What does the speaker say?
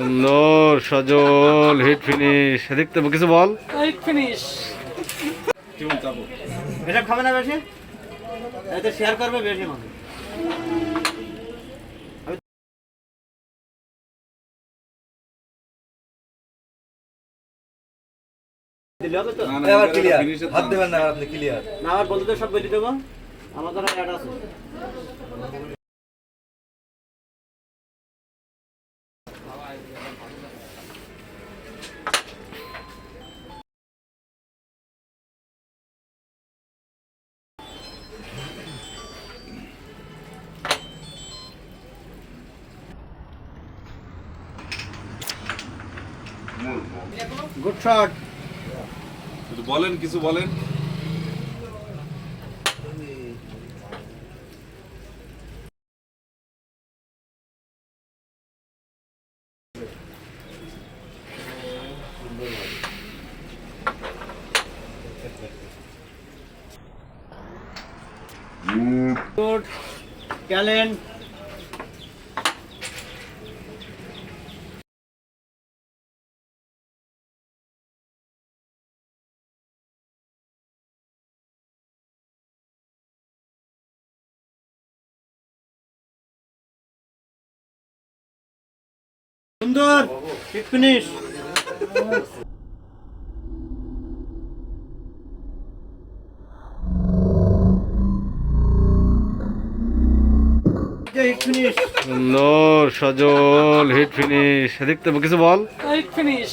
সুন্দর সজল hit finish. দেখতে কিছু বল। Hit finish. কেমন যাবো? এটা খাবে না বেশি? এতে শেয়ার করবে বেশি মানুষ। দিলে হবে তো? এবার ক্লিয়ার। হাত দেবেন না আপনি ক্লিয়ার। না আমার বন্ধুদের সব বলে দেবো। আমার তো অ্যাড আছে। Good shot. একটু বলেন, কিছু বলেন। Good talent. সুন্দর হিট ফিনিশ। সুন্দর সজল হিট ফিনিশ। দেখতে কিছু বল। Hit finish.